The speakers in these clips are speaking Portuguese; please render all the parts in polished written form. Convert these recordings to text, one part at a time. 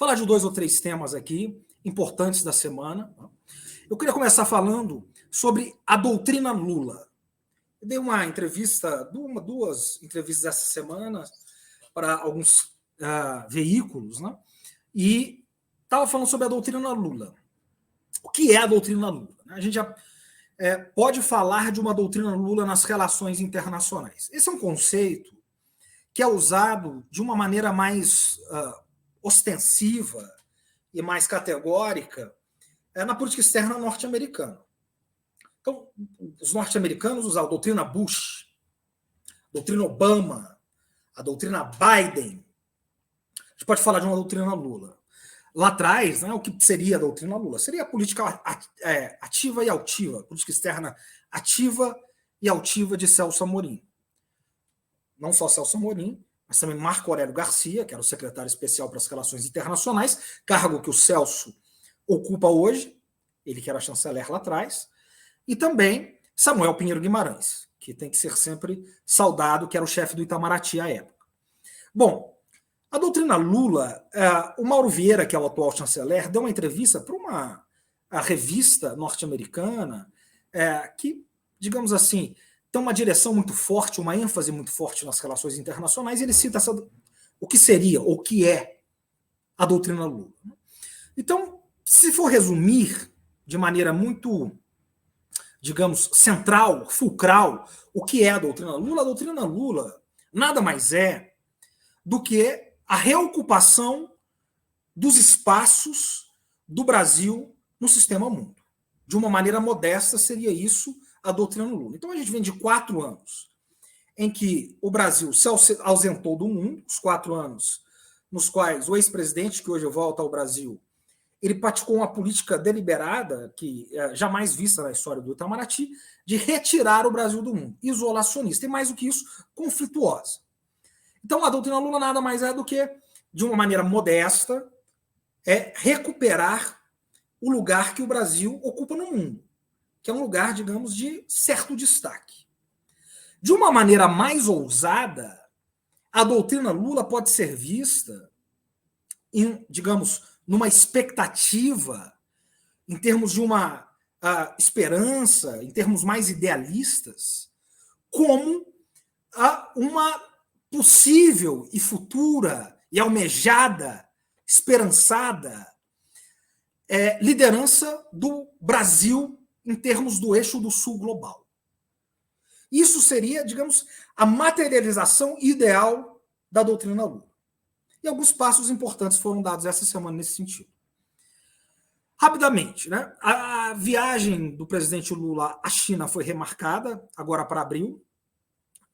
falar de 2 ou 3 temas aqui, importantes da semana. Eu queria começar falando sobre a doutrina Lula. Eu dei uma entrevista, duas entrevistas essa semana para alguns veículos, né? E estava falando sobre a doutrina Lula. O que é a doutrina Lula? A gente já pode falar de uma doutrina Lula nas relações internacionais. Esse é um conceito que é usado de uma maneira mais ostensiva e mais categórica na política externa norte-americana. Então, os norte-americanos usavam a doutrina Bush, a doutrina Obama, a doutrina Biden. A gente pode falar de uma doutrina Lula. Lá atrás, né, o que seria a doutrina Lula? Seria a política ativa e altiva, política externa ativa e altiva de Celso Amorim. Não só Celso Amorim, mas também Marco Aurélio Garcia, que era o secretário especial para as relações internacionais, cargo que o Celso ocupa hoje, ele que era chanceler lá atrás, e também Samuel Pinheiro Guimarães, que tem que ser sempre saudado, que era o chefe do Itamaraty à época. Bom, a doutrina Lula, o Mauro Vieira, que é o atual chanceler, deu uma entrevista para uma revista norte-americana que, digamos assim, tem uma direção muito forte, uma ênfase muito forte nas relações internacionais, e ele cita o que seria, ou o que é a doutrina Lula. Então, se for resumir de maneira muito, digamos, central, fulcral, o que é a doutrina Lula nada mais é do que a reocupação dos espaços do Brasil no sistema mundo. De uma maneira modesta, seria isso a doutrina Lula. Então, a gente vem de 4 anos em que o Brasil se ausentou do mundo, os 4 anos nos quais o ex-presidente, que hoje volta ao Brasil, ele praticou uma política deliberada, que jamais vista na história do Itamaraty, de retirar o Brasil do mundo, isolacionista, e mais do que isso, conflituosa. Então, a doutrina Lula nada mais é do que, de uma maneira modesta, recuperar o lugar que o Brasil ocupa no mundo, que é um lugar, digamos, de certo destaque. De uma maneira mais ousada, a doutrina Lula pode ser vista, digamos, numa expectativa, em termos de uma esperança, em termos mais idealistas, como uma possível e futura e almejada, esperançada liderança do Brasil em termos do eixo do sul global. Isso seria, digamos, a materialização ideal da doutrina Lula. E alguns passos importantes foram dados essa semana nesse sentido. Rapidamente, né? A viagem do presidente Lula à China foi remarcada, agora para abril,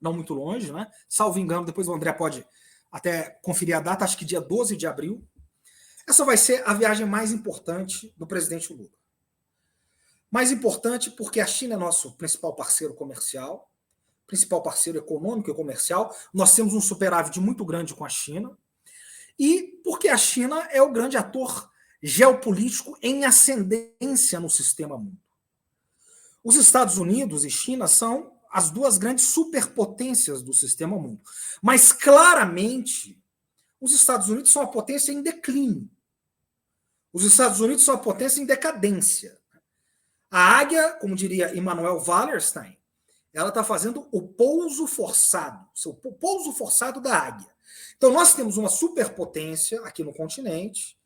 não muito longe, né? Salvo engano, depois o André pode até conferir a data, acho que dia 12 de abril. Essa vai ser a viagem mais importante do presidente Lula. Mais importante porque a China é nosso principal parceiro comercial, principal parceiro econômico e comercial. Nós temos um superávit muito grande com a China. E porque a China é o grande ator geopolítico em ascendência no sistema mundo. Os Estados Unidos e China são as duas grandes superpotências do sistema mundo. Mas, claramente, os Estados Unidos são a potência em declínio. Os Estados Unidos são a potência em decadência. A águia, como diria Immanuel Wallerstein, ela está fazendo o pouso forçado, o pouso forçado da águia. Então, nós temos uma superpotência aqui no continente,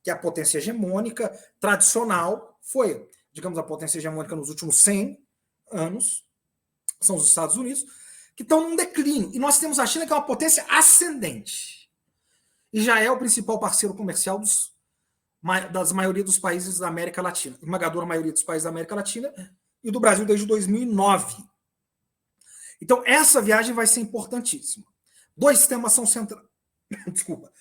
que é a potência hegemônica tradicional, foi, digamos, a potência hegemônica nos últimos 100 anos, são os Estados Unidos, que estão num declínio. E nós temos a China, que é uma potência ascendente. E já é o principal parceiro comercial das maioria dos países da América Latina, esmagadora maioria dos países da América Latina e do Brasil desde 2009. Então, essa viagem vai ser importantíssima. 2 temas são centrais. Desculpa.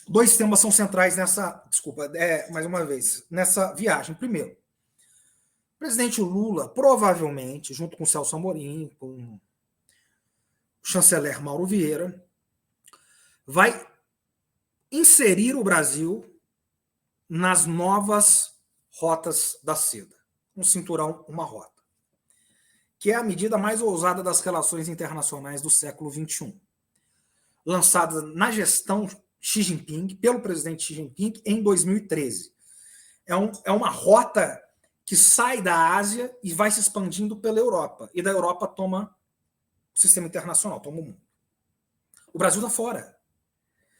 2 temas são centrais nessa. Desculpa, mais uma vez, nessa viagem. Primeiro, o presidente Lula, provavelmente, junto com o Celso Amorim, com o chanceler Mauro Vieira, vai inserir o Brasil nas novas rotas da seda. Um cinturão, uma rota. Que é a medida mais ousada das relações internacionais do século XXI. Lançada na gestão Xi Jinping, pelo presidente Xi Jinping, em 2013. É uma rota que sai da Ásia e vai se expandindo pela Europa. E da Europa toma o sistema internacional, toma o mundo. O Brasil está fora.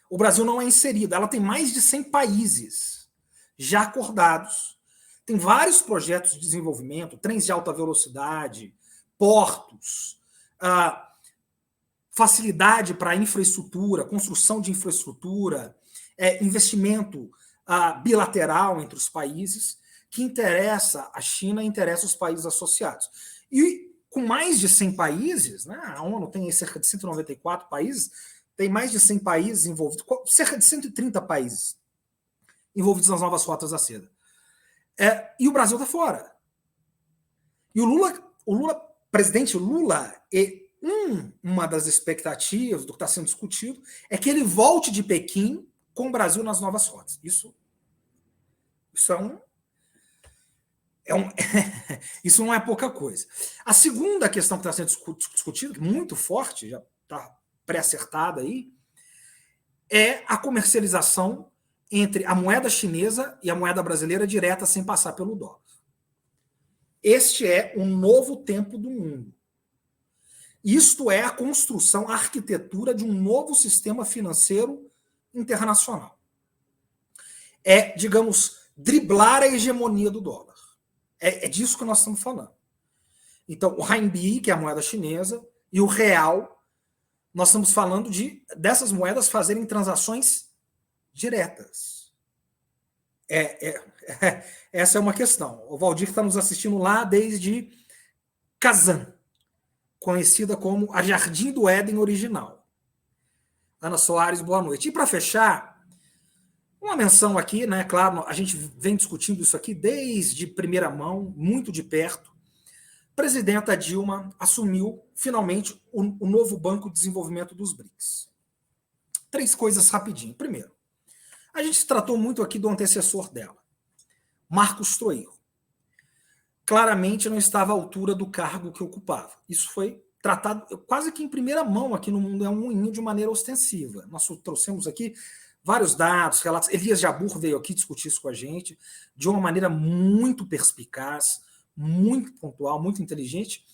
O Brasil não é inserido. Ela tem mais de 100 países já acordados. Tem vários projetos de desenvolvimento, trens de alta velocidade, portos, facilidade para infraestrutura, construção de infraestrutura, investimento bilateral entre os países, que interessa a China e interessa os países associados. E com mais de 100 países, né, a ONU tem cerca de 194 países, tem mais de 100 países envolvidos, cerca de 130 países envolvidos nas novas rotas da seda. E o Brasil está fora. E o presidente Lula, uma das expectativas do que está sendo discutido é que ele volte de Pequim com o Brasil nas novas rotas. Isso isso não é pouca coisa. A segunda questão que está sendo discutida, muito forte, já está pré-acertada aí, é a comercialização entre a moeda chinesa e a moeda brasileira direta sem passar pelo dólar. Este é um novo tempo do mundo. Isto é a construção, a arquitetura de um novo sistema financeiro internacional. É, digamos, driblar a hegemonia do dólar. É disso que nós estamos falando. Então, o renminbi, que é a moeda chinesa, e o real, nós estamos falando dessas moedas fazerem transações diretas. Essa é uma questão. O Valdir está nos assistindo lá desde Kazan, conhecida como a Jardim do Éden original. Ana Soares, boa noite. E para fechar, uma menção aqui, né? Claro, a gente vem discutindo isso aqui desde primeira mão, muito de perto. Presidenta Dilma assumiu, finalmente, o novo Banco de Desenvolvimento dos BRICS. 3 coisas rapidinho. Primeiro, a gente tratou muito aqui do antecessor dela, Marcos Troiro. Claramente não estava à altura do cargo que ocupava. Isso foi tratado quase que em primeira mão aqui no Mundo é um Moinho de maneira ostensiva. Nós trouxemos aqui vários dados, relatos. Elias Jabbour veio aqui discutir isso com a gente de uma maneira muito perspicaz, muito pontual, muito inteligente.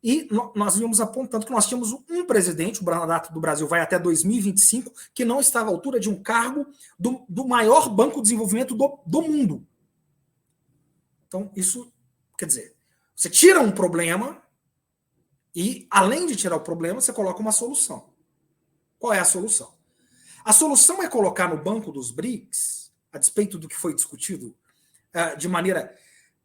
E nós íamos apontando que nós tínhamos um presidente, o mandato do Brasil vai até 2025, que não estava à altura de um cargo do maior banco de desenvolvimento do mundo. Então, isso quer dizer, você tira um problema e, além de tirar o problema, você coloca uma solução. Qual é a solução? A solução é colocar no banco dos BRICS, a despeito do que foi discutido de maneira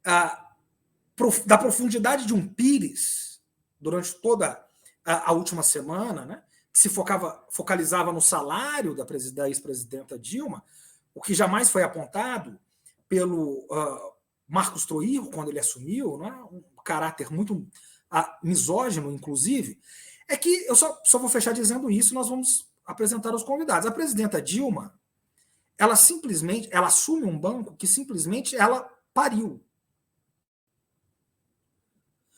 da profundidade de um pires durante toda a última semana, né, que se focalizava no salário da ex-presidenta Dilma, o que jamais foi apontado pelo Marcos Troiro, quando ele assumiu, né, um caráter muito misógino, inclusive, é que eu só vou fechar dizendo isso, nós vamos apresentar os convidados. A presidenta Dilma, ela assume um banco que simplesmente ela pariu.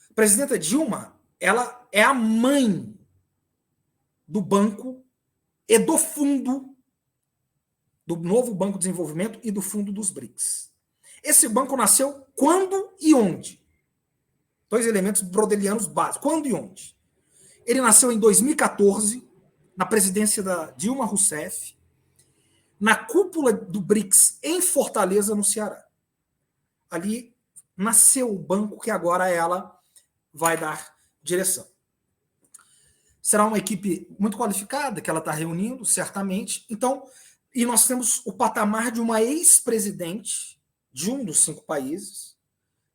A presidenta Dilma, ela é a mãe do banco e do fundo do novo Banco de Desenvolvimento e do fundo dos BRICS. Esse banco nasceu quando e onde? 2 elementos brodelianos básicos. Quando e onde? Ele nasceu em 2014, na presidência da Dilma Rousseff, na cúpula do BRICS em Fortaleza, no Ceará. Ali nasceu o banco que agora ela vai dar direção. Será uma equipe muito qualificada que ela está reunindo, certamente. Então, e nós temos o patamar de uma ex-presidente de um dos 5 países,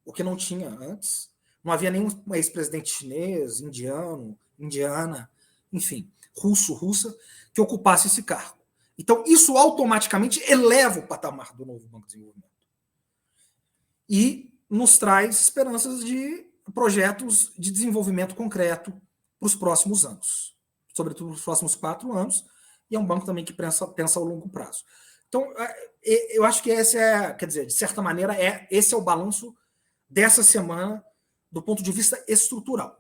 o que não tinha antes. Não havia nenhum ex-presidente chinês, indiano, indiana, enfim, russa, que ocupasse esse cargo. Então, isso automaticamente eleva o patamar do novo Banco de Desenvolvimento. E nos traz esperanças de projetos de desenvolvimento concreto para os próximos anos, sobretudo para os próximos 4 anos, e é um banco também que pensa ao longo prazo. Então, eu acho que esse quer dizer, de certa maneira, esse é o balanço dessa semana do ponto de vista estrutural.